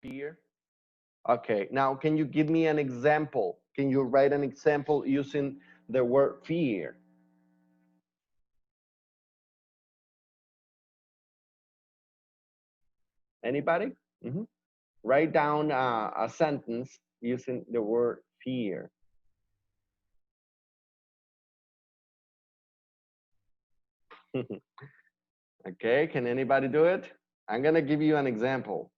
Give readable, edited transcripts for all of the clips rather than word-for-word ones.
Fear. Okay, now can you give me an example? Can you write an example using the word fear? Anybody? Mhm. Write down a sentence using the word fear. Okay, can anybody do it? I'm gonna give you an example.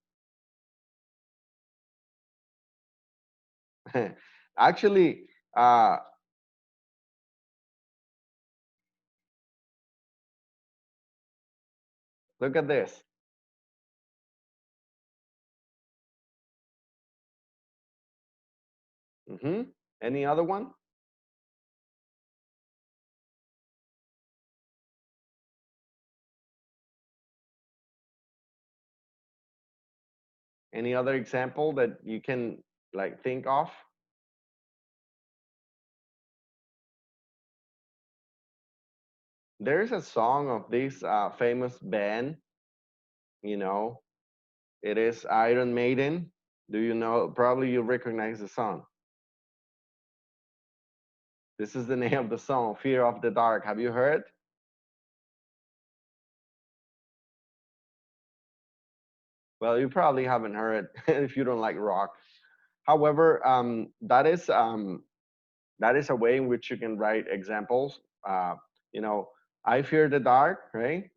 Actually, look at this. Any other one? Any other example that you can like think of? There's a song of this famous band, you know, it is Iron Maiden. Do you know? Probably you recognize the song. This is the name of the song, Fear of the Dark. Have you heard? Well, you probably haven't heard it if you don't like rock. However, that is a way in which you can write examples. You know, I fear the dark, right?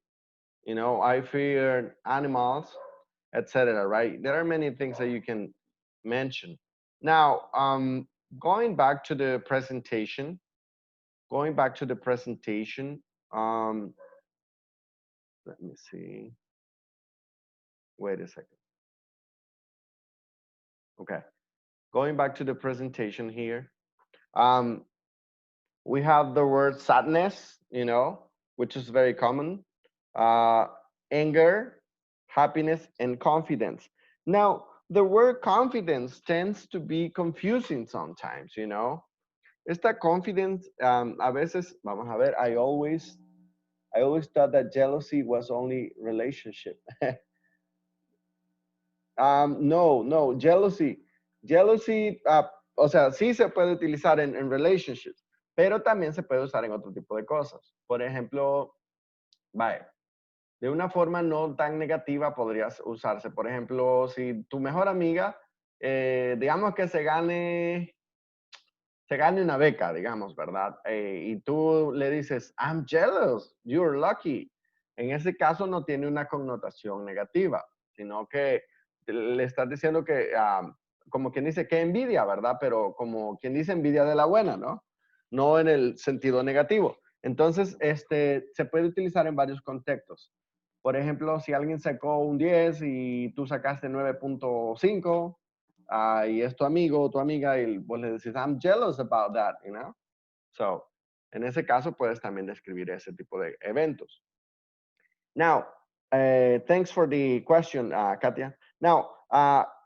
You know, I fear animals, etc. Right? There are many things that you can mention. Now, going back to the presentation, going back to the presentation, um, let me see. Wait a second. Okay, going back to the presentation here. Um, we have the word sadness, you know, which is very common, uh, anger, happiness, and confidence. Now, the word confidence tends to be confusing sometimes, you know. Esta confidence, a veces, vamos a ver, I always thought that jealousy was only relationship. No, no, jealousy, o sea, sí se puede utilizar en relationships, pero también se puede usar en otro tipo de cosas. Por ejemplo, vaya, de una forma no tan negativa podrías usarse. Por ejemplo, si tu mejor amiga, digamos que se gane una beca, digamos, ¿verdad? Y tú le dices, I'm jealous, you're lucky. En ese caso no tiene una connotación negativa, sino que le estás diciendo que, como quien dice, que envidia, ¿verdad? Pero como quien dice envidia de la buena, ¿no? No en el sentido negativo. Entonces, se puede utilizar en varios contextos. Por ejemplo, si alguien sacó un 10 y tú sacaste 9.5, y es tu amigo o tu amiga y vos le decís, I'm jealous about that, you know? So, en ese caso puedes también describir ese tipo de eventos. Now, thanks for the question, Katia. Now,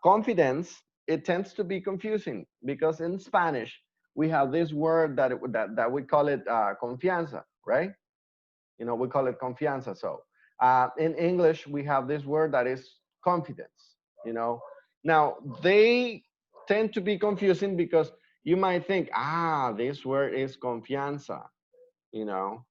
confidence, it tends to be confusing because in Spanish, we have this word that we call it confianza, right? You know, we call it confianza. So in English, we have this word that is confidence, you know. Now, they tend to be confusing because you might think, this word is confianza, you know.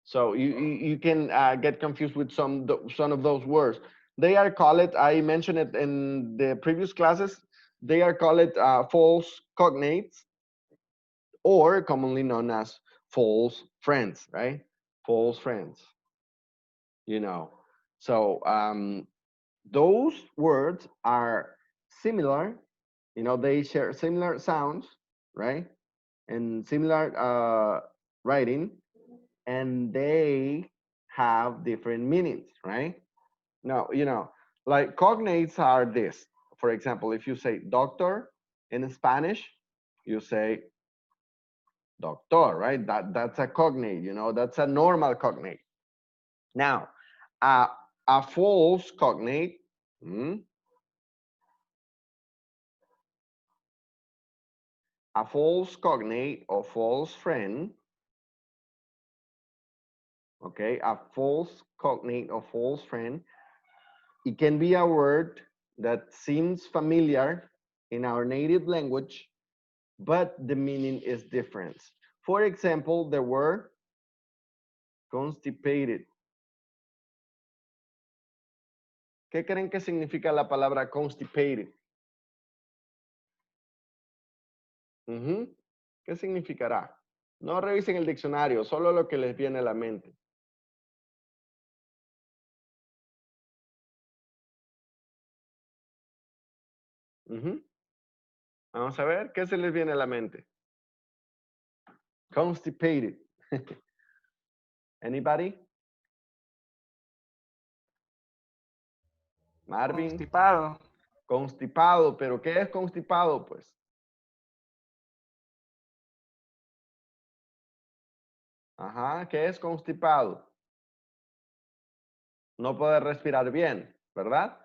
So you can get confused with some of those words. They are called, I mentioned it in the previous classes, they are called false cognates, or commonly known as false friends, right? False friends, you know. So those words are similar, you know, they share similar sounds, right? And similar writing, and they have different meanings, right? Now, you know, like cognates are this. For example, if you say doctor in Spanish, you say doctor, right? That's a cognate, you know, that's a normal cognate. Now, a, a false cognate, a false cognate or false friend, okay, a false cognate or false friend, it can be a word that seems familiar in our native language, but the meaning is different. For example, the word constipated. ¿Qué creen que significa la palabra constipated? ¿Qué significará? No revisen el diccionario, solo lo que les viene a la mente. Vamos a ver, ¿qué se les viene a la mente? Constipated. Anybody? Marvin. Constipado. Constipado, pero ¿qué es constipado? Pues, ajá, ¿qué es constipado? No poder respirar bien, ¿verdad?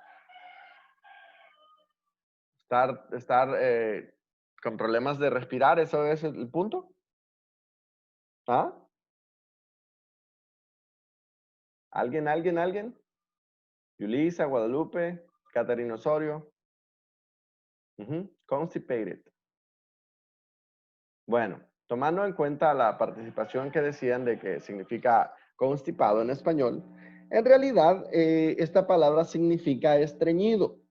Estar con problemas de respirar, ¿eso es el punto? ¿Ah? ¿Alguien? Yulisa, Guadalupe, Catarina Osorio. Constipated. Bueno, tomando en cuenta la participación que decían de que significa constipado en español, en realidad esta palabra significa estreñido.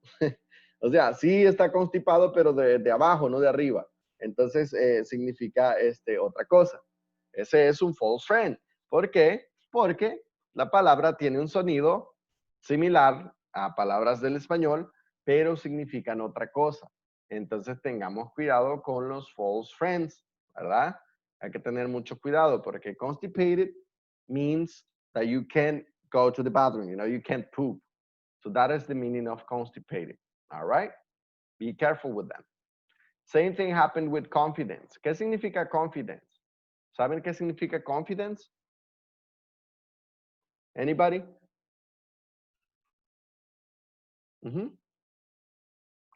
O sea, sí está constipado, pero de abajo, no de arriba. Entonces significa otra cosa. Ese es un false friend. ¿Por qué? Porque la palabra tiene un sonido similar a palabras del español, pero significan otra cosa. Entonces tengamos cuidado con los false friends, ¿verdad? Hay que tener mucho cuidado porque constipated means that you can't go to the bathroom, you can't poop. So that is the meaning of constipated, all right? Be careful with that. Same thing happened with confidence. ¿Qué significa confidence? ¿Saben qué significa confidence? Anybody?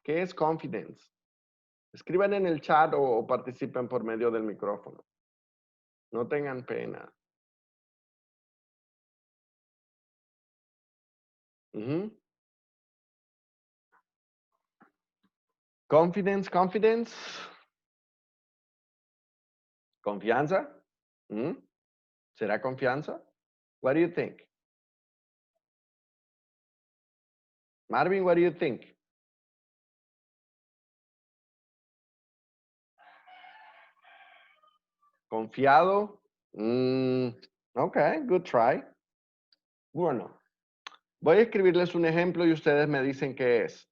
¿Qué es confidence? Escriban en el chat o participen por medio del micrófono. No tengan pena. Confidence. Confianza. ¿Será confianza? What do you think? Marvin, what do you think? Confiado. Okay, good try. Bueno, voy a escribirles un ejemplo y ustedes me dicen qué es.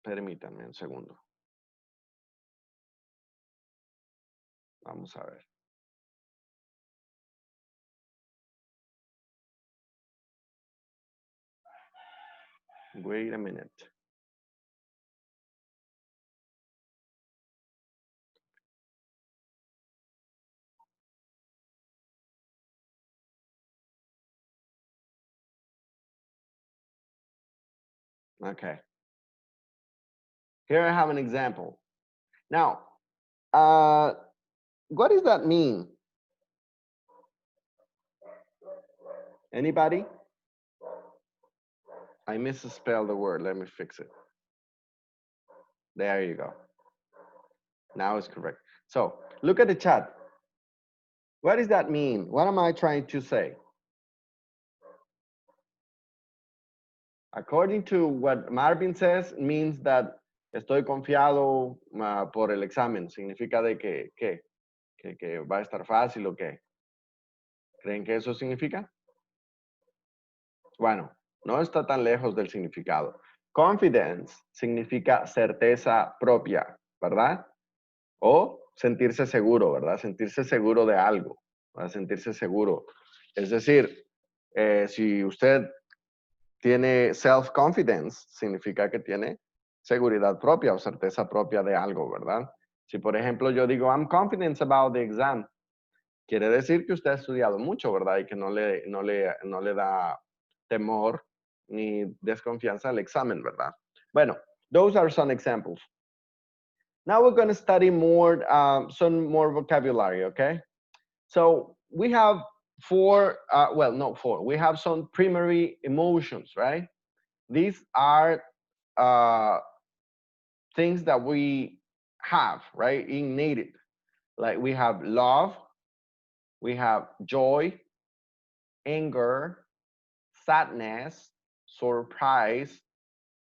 Permítanme un segundo. Vamos a ver. Wait a minute. Okay. Here I have an example. Now, what does that mean? Anybody? I misspelled the word. Let me fix it. There you go. Now it's correct. So look at the chat. What does that mean? What am I trying to say? According to what Marvin says, means that estoy confiado por el examen. Significa de que va a estar fácil o qué. ¿Creen que eso significa? Bueno, no está tan lejos del significado. Confidence significa certeza propia, ¿verdad? O sentirse seguro, ¿verdad? Sentirse seguro de algo, ¿verdad? Sentirse seguro. Es decir, si usted tiene self-confidence, significa que tiene seguridad propia o certeza propia de algo, ¿verdad? Si, por ejemplo, yo digo, I'm confident about the exam, quiere decir que usted ha estudiado mucho, ¿verdad? Y que no le da temor ni desconfianza al examen, ¿verdad? Bueno, those are some examples. Now we're going to study more, some more vocabulary, okay? So we have four, well, not four, we have some primary emotions, right? these are uh, things that we have, right? Innate. Like we have love, we have joy, anger, sadness, surprise,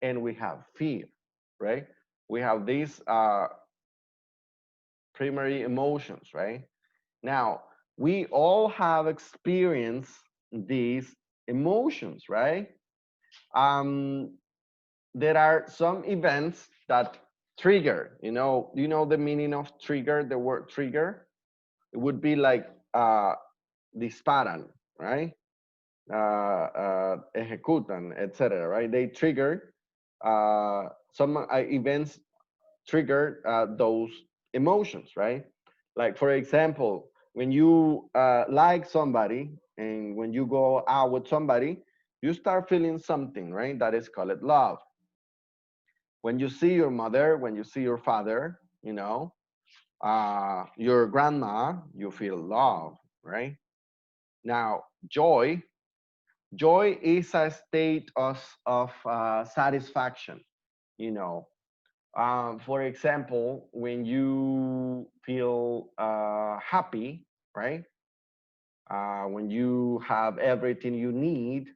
and we have fear, right? We have these primary emotions, right? Now, we all have experienced these emotions, right? Um, there are some events that trigger, you know the meaning of trigger, the word trigger? It would be like disparan, right? Ejecutan, etc., right? They trigger, some events trigger those emotions, right? Like, for example, when you like somebody and when you go out with somebody, you start feeling something, right? That is called love. When you see your mother, when you see your father, your grandma, you feel love, right? Now, joy is a state of satisfaction, you know. For example, when you feel happy, right? When you have everything you need,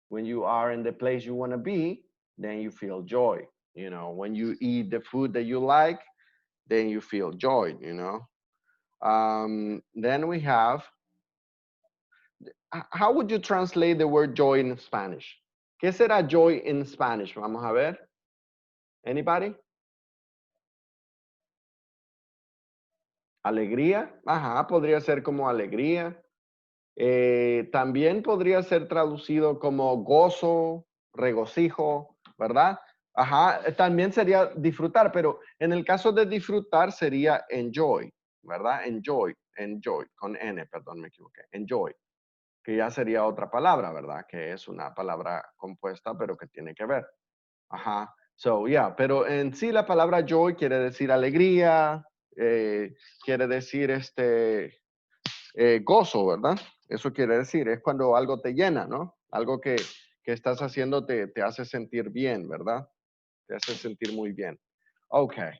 when you are in the place you want to be, then you feel joy. When you eat the food that you like, then you feel joy. Then we have, how would you translate the word joy in Spanish? ¿Qué será joy in Spanish? Vamos a ver. Anybody? Alegría. Ajá, podría ser como alegría. También podría ser traducido como gozo, regocijo, ¿verdad? Ajá, también sería disfrutar, pero en el caso de disfrutar sería enjoy, ¿verdad? Enjoy, con N, perdón, me equivoqué. Enjoy, que ya sería otra palabra, ¿verdad? Que es una palabra compuesta, pero que tiene que ver. Ajá, so, yeah, pero en sí la palabra joy quiere decir alegría, quiere decir gozo, ¿verdad? Eso quiere decir, es cuando algo te llena, ¿no? Algo que estás haciendo te hace sentir bien, ¿verdad? Te hace sentir muy bien. Okay,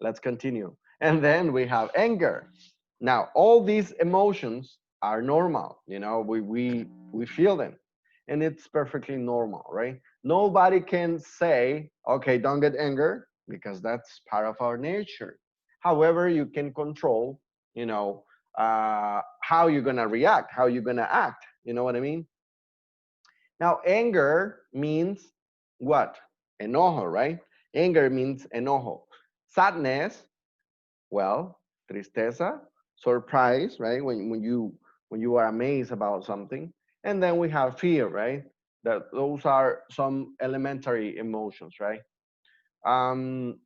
let's continue. And then we have anger. Now, all these emotions are normal, we feel them. And it's perfectly normal, right? Nobody can say, okay, don't get anger, because that's part of our nature. However, you can control, how you're gonna react, how you're gonna act. You know what I mean? Now, anger means what? Enojo, right? Anger means enojo. Sadness, well, tristeza, surprise, right? When you are amazed about something. And then we have fear, right? That those are some elementary emotions, right? Um,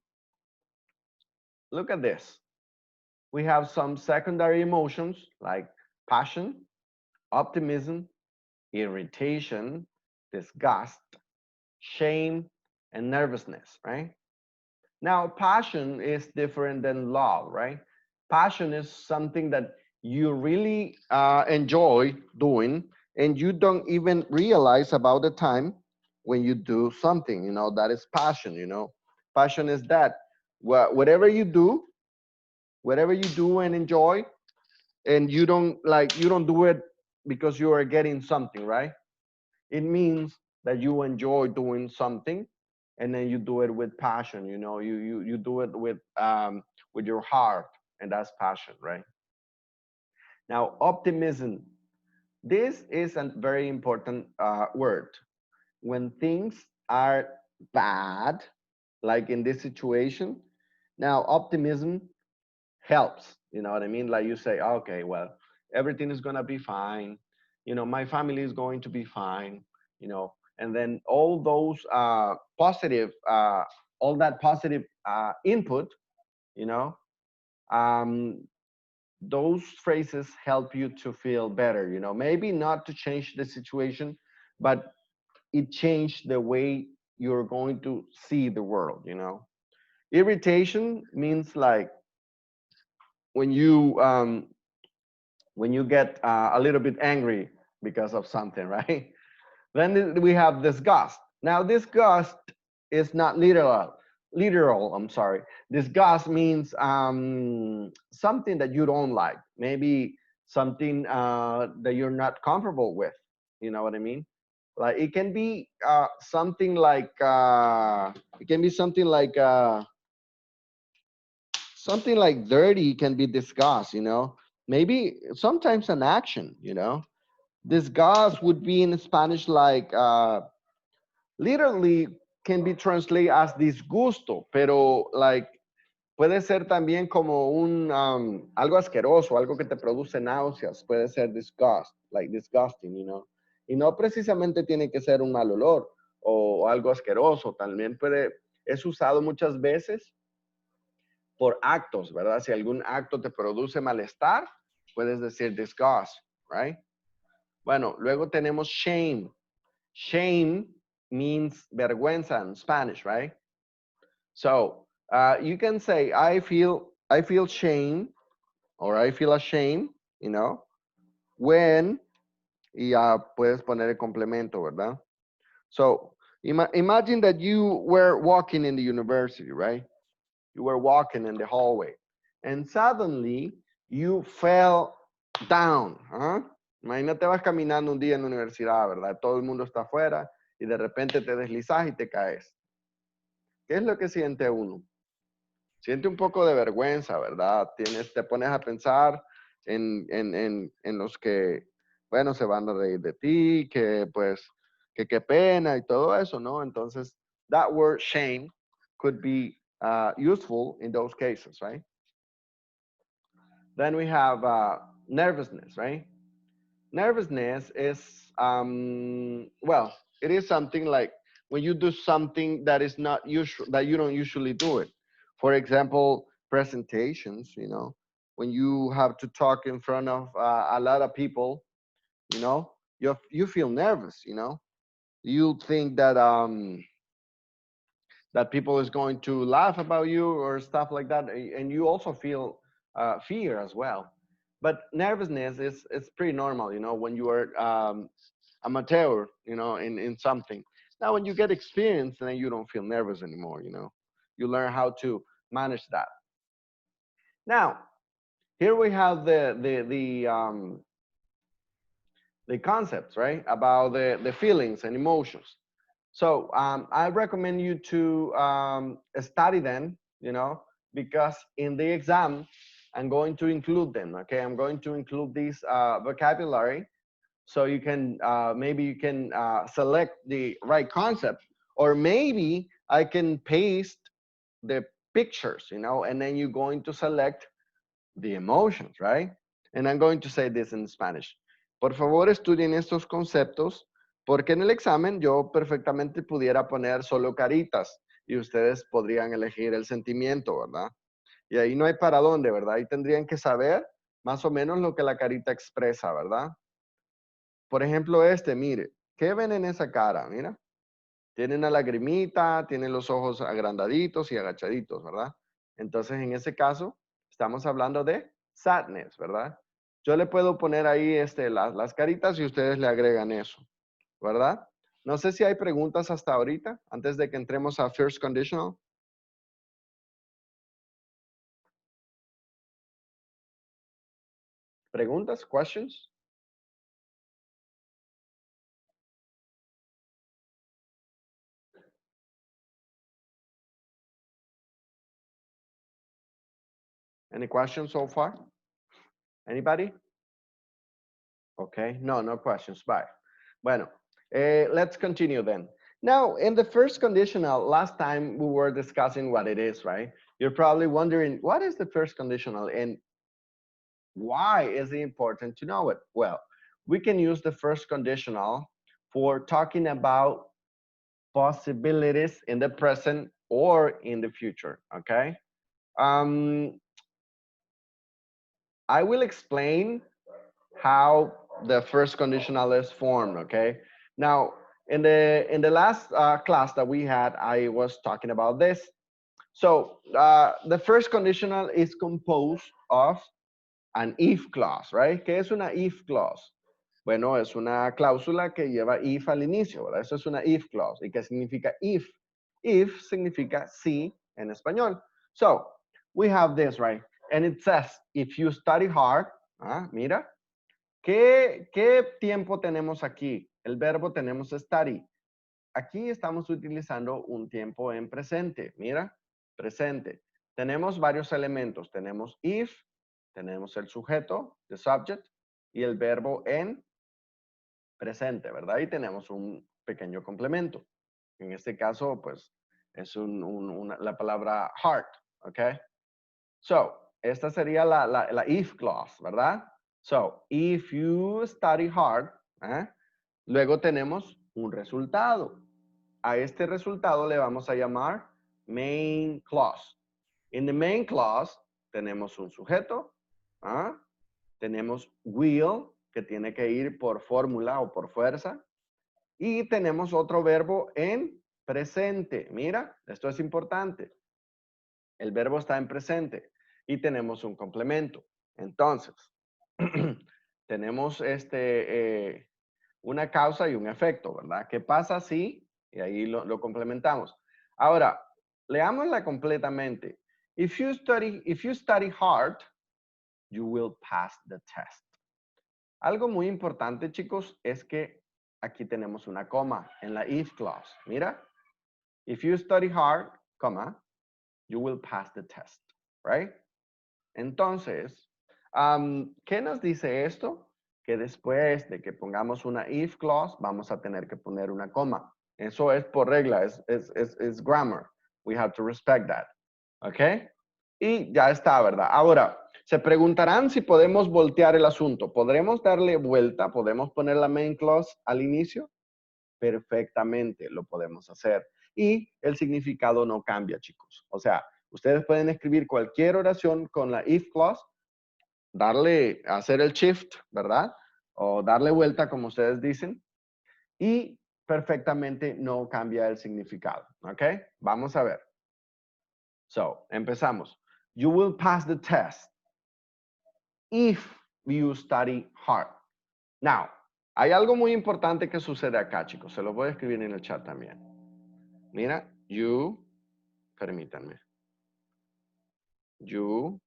Look at this. We have some secondary emotions like passion, optimism, irritation, disgust, shame, and nervousness, right? Now, passion is different than love, right? Passion is something that you really enjoy doing, and you don't even realize about the time when you do something, that is passion. Passion is that whatever you do and enjoy, and you don't do it because you are getting something, right? It means that you enjoy doing something, and then you do it with passion. You do it with your heart, and that's passion, right? Now, optimism. This is a very important word. When things are bad, like in this situation, now optimism helps. You know what I mean? Like you say, okay, well, everything is gonna be fine. My family is going to be fine. And then all that positive input, you know, um, those phrases help you to feel better. Maybe not to change the situation, but it changed the way you're going to see the world. Irritation means like when you um, when you get a little bit angry because of something, right? Then we have disgust. Now, disgust is not literal. Literal, I'm sorry. Disgust means something that you don't like. Maybe something that you're not comfortable with. You know what I mean? Like it can be something like it can be something like dirty can be disgust. You know, maybe sometimes an action. You know, disgust would be in Spanish like literally can be translated as disgusto, pero like puede ser también como un algo asqueroso, algo que te produce náuseas, puede ser disgust, like disgusting, you know. Y no precisamente tiene que ser un mal olor o algo asqueroso, también es usado muchas veces por actos, ¿verdad? Si algún acto te produce malestar, puedes decir disgust, right? Bueno, luego tenemos shame. Shame means vergüenza in Spanish, right? So you can say I feel shame or I feel ashamed, you know, when y ya puedes poner el complemento, ¿verdad? So imagine that you were walking in the university, right? You were walking in the hallway, and suddenly you fell down. ¿Ah? Imagínate vas caminando un día en la universidad, ¿verdad? Todo el mundo está afuera y de repente te deslizas y te caes. ¿Qué es lo que siente uno? Siente un poco de vergüenza, ¿verdad? Te pones a pensar en los que, bueno, se van a reír de ti, que pues, que qué pena y todo eso, ¿no? Entonces, that word shame could be useful in those cases, right? Then we have nervousness, right? Nervousness is, well, it is something like when you do something that is not usual, that you don't usually do it. For example, presentations, you know, when you have to talk in front of a lot of people, you know, you feel nervous, you know. You think that people is going to laugh about you or stuff like that, and you also feel fear as well. But nervousness is pretty normal, you know, when you are amateur, you know, in something. Now, when you get experience, then you don't feel nervous anymore, you know. You learn how to manage that. Now, here we have the concepts, right, about the feelings and emotions. So I recommend you to study them, you know, because in the exam, I'm going to include them. Okay, I'm going to include this vocabulary, so you can maybe you can select the right concept, or maybe I can paste the pictures, you know, and then you're going to select the emotions, right? And I'm going to say this in Spanish. Por favor, estudien estos conceptos, porque en el examen yo perfectamente pudiera poner solo caritas y ustedes podrían elegir el sentimiento, ¿verdad? Y ahí no hay para dónde, ¿verdad? Ahí tendrían que saber más o menos lo que la carita expresa, ¿verdad? Por ejemplo, mire, ¿qué ven en esa cara? Mira, tiene una lagrimita, tiene los ojos agrandaditos y agachaditos, ¿verdad? Entonces, en ese caso, estamos hablando de sadness, ¿verdad? Yo le puedo poner ahí las caritas y ustedes le agregan eso, ¿verdad? No sé si hay preguntas hasta ahorita, antes de que entremos a first conditional. ¿Preguntas? Questions? Any questions so far? Anybody? Okay, no questions. Bye. Bueno, let's continue then. Now, in the first conditional, last time we were discussing what it is, right? You're probably wondering, what is the first conditional and why is it important to know it? Well, we can use the first conditional for talking about possibilities in the present or in the future, okay? Um, I will explain how the first conditional is formed, okay? Now, in the last class that we had, I was talking about this. So the first conditional is composed of an if clause, right? ¿Qué es una if clause? Bueno, es una cláusula que lleva if al inicio, ¿verdad? Eso es una if clause. ¿Y qué significa if? If significa sí en español. So, we have this, right? And it says, if you study hard, mira, ¿qué tiempo tenemos aquí? El verbo tenemos study. Aquí estamos utilizando un tiempo en presente. Mira, presente. Tenemos varios elementos. Tenemos if, tenemos el sujeto, the subject, y el verbo en presente, ¿verdad? Y tenemos un pequeño complemento. En este caso, pues, es la palabra heart, ¿ok? So, esta sería la if clause, ¿verdad? So, if you study hard, luego tenemos un resultado. A este resultado le vamos a llamar main clause. En the main clause tenemos un sujeto, tenemos will, que tiene que ir por fórmula o por fuerza, y tenemos otro verbo en presente. Mira, esto es importante. El verbo está en presente y tenemos un complemento. Entonces, tenemos una causa y un efecto, ¿verdad? ¿Qué pasa si? Y ahí lo complementamos. Ahora, leámosla completamente. If you study hard, you will pass the test. Algo muy importante, chicos, es que aquí tenemos una coma en la if clause. Mira, if you study hard, coma, you will pass the test, right? Entonces, ¿qué nos dice esto? Que después de que pongamos una if clause, vamos a tener que poner una coma. Eso es por regla, es grammar. We have to respect that. ¿Ok? Y ya está, ¿verdad? Ahora, se preguntarán si podemos voltear el asunto. ¿Podremos darle vuelta? ¿Podemos poner la main clause al inicio? Perfectamente lo podemos hacer. Y el significado no cambia, chicos. O sea, ustedes pueden escribir cualquier oración con la if clause, hacer el shift, ¿verdad? O darle vuelta, como ustedes dicen, y perfectamente no cambia el significado. ¿Ok? Vamos a ver. So, empezamos. You will pass the test if you study hard. Now, hay algo muy importante que sucede acá, chicos. Se lo voy a escribir en el chat también. Mira, permítanme. You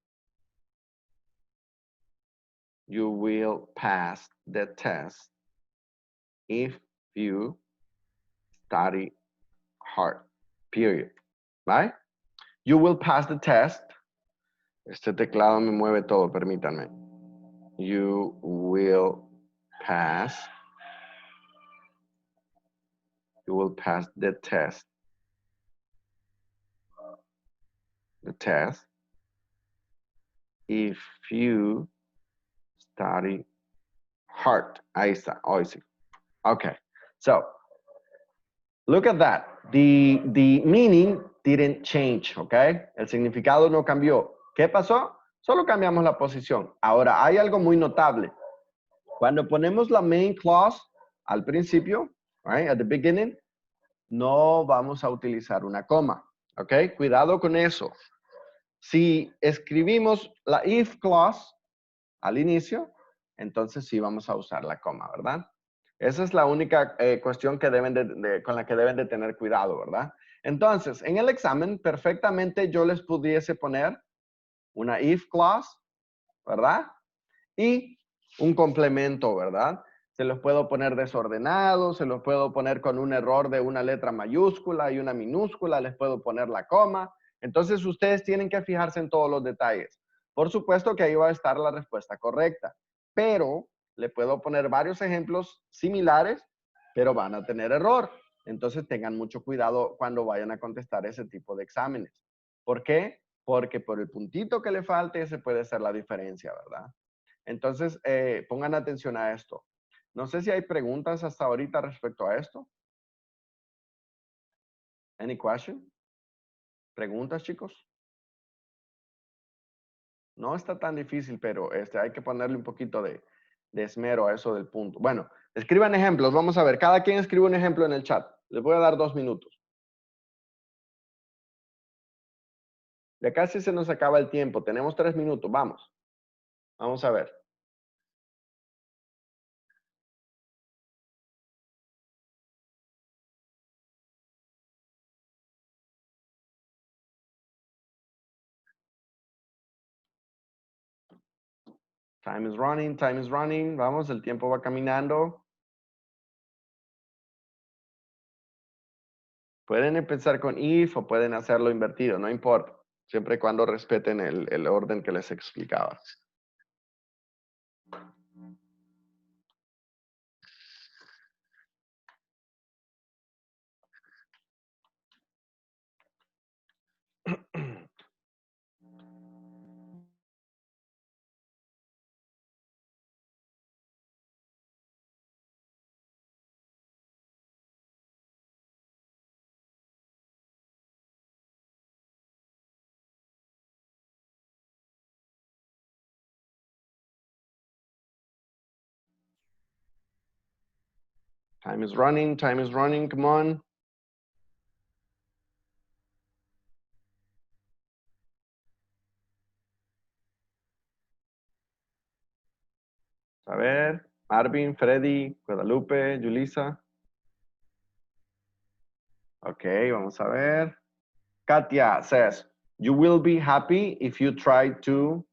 will pass the test if you study hard. Period. ¿Right? You will pass the test. Este teclado me mueve todo, permítanme. You will pass. You will pass the test. The test. If you study hard. Ahí está. Hoy sí. Okay. So, look at that. The meaning didn't change, okay? El significado no cambió. ¿Qué pasó? Solo cambiamos la posición. Ahora, hay algo muy notable. Cuando ponemos la main clause al principio, right, at the beginning, no vamos a utilizar una coma, ¿ok? Cuidado con eso. Si escribimos la if clause al inicio, entonces sí vamos a usar la coma, ¿verdad? Esa es la única cuestión que con la que deben de tener cuidado, ¿verdad? Entonces, en el examen, perfectamente yo les pudiese poner una if clause, ¿verdad? Y un complemento, ¿verdad? Se los puedo poner desordenados, se los puedo poner con un error de una letra mayúscula y una minúscula, les puedo poner la coma. Entonces, ustedes tienen que fijarse en todos los detalles. Por supuesto que ahí va a estar la respuesta correcta, pero le puedo poner varios ejemplos similares, pero van a tener error. Entonces, tengan mucho cuidado cuando vayan a contestar ese tipo de exámenes. ¿Por qué? Porque por el puntito que le falte, ese puede ser la diferencia, ¿verdad? Entonces, pongan atención a esto. No sé si hay preguntas hasta ahorita respecto a esto. Any question? ¿Preguntas, chicos? No está tan difícil, pero hay que ponerle un poquito de esmero a eso del punto. Bueno, escriban ejemplos. Vamos a ver. Cada quien escribe un ejemplo en el chat. Les voy a dar 2 minutos. Ya casi se nos acaba el tiempo. Tenemos 3 minutos. Vamos. Vamos a ver. Time is running, time is running. Vamos, el tiempo va caminando. Pueden empezar con if o pueden hacerlo invertido, no importa. Siempre y cuando respeten el orden que les explicaba. Time is running, come on. A ver, Marvin, Freddy, Guadalupe, Yulisa. Ok, vamos a ver. Katia says, you will be happy if you try to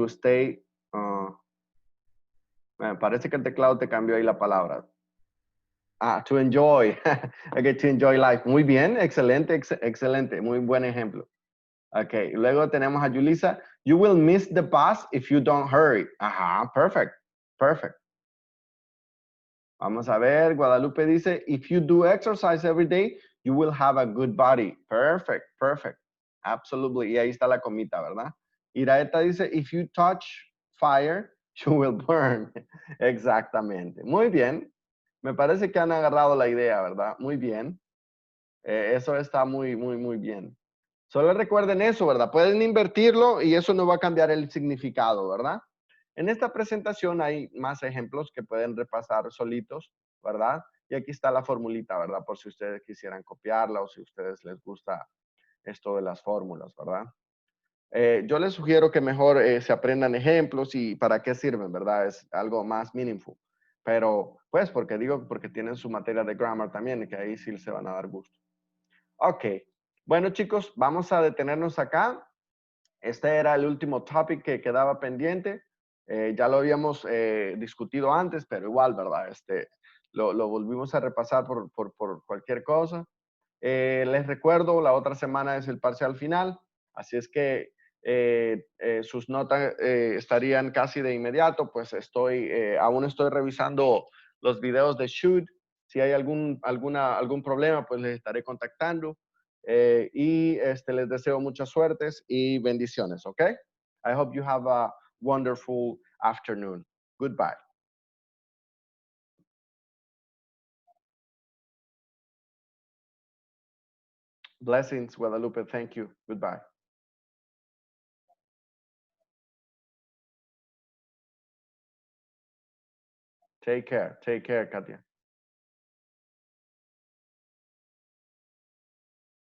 stay. Me parece que el teclado te cambió ahí la palabra. Ah, to enjoy. Okay, to enjoy life. Muy bien, excelente, excelente. Muy buen ejemplo. Ok, luego tenemos a Yulisa. You will miss the bus if you don't hurry. Ajá, perfect, perfect. Vamos a ver, Guadalupe dice, if you do exercise every day, you will have a good body. Perfect, perfect. Absolutely. Y ahí está la comita, ¿verdad? Iraeta dice, if you touch fire, you will burn. Exactamente. Muy bien. Me parece que han agarrado la idea, ¿verdad? Muy bien. Eso está muy, muy, muy bien. Solo recuerden eso, ¿verdad? Pueden invertirlo y eso no va a cambiar el significado, ¿verdad? En esta presentación hay más ejemplos que pueden repasar solitos, ¿verdad? Y aquí está la formulita, ¿verdad? Por si ustedes quisieran copiarla o si a ustedes les gusta esto de las fórmulas, ¿verdad? Yo les sugiero que mejor se aprendan ejemplos y para qué sirven, ¿verdad? Es algo más meaningful. Pero, pues, porque tienen su materia de grammar también, y que ahí sí se van a dar gusto. Ok. Bueno, chicos, vamos a detenernos acá. Este era el último topic que quedaba pendiente. Ya lo habíamos discutido antes, pero igual, ¿verdad? Lo volvimos a repasar por cualquier cosa. Les recuerdo, la otra semana es el parcial final, así es que sus notas estarían casi de inmediato, pues aún estoy revisando los videos de Shoot. Si hay algún problema, pues les estaré contactando. Y les deseo muchas suertes y bendiciones, ¿ok? I hope you have a wonderful afternoon. Goodbye. Blessings, Guadalupe. Thank you. Goodbye. Take care. Take care, Katia.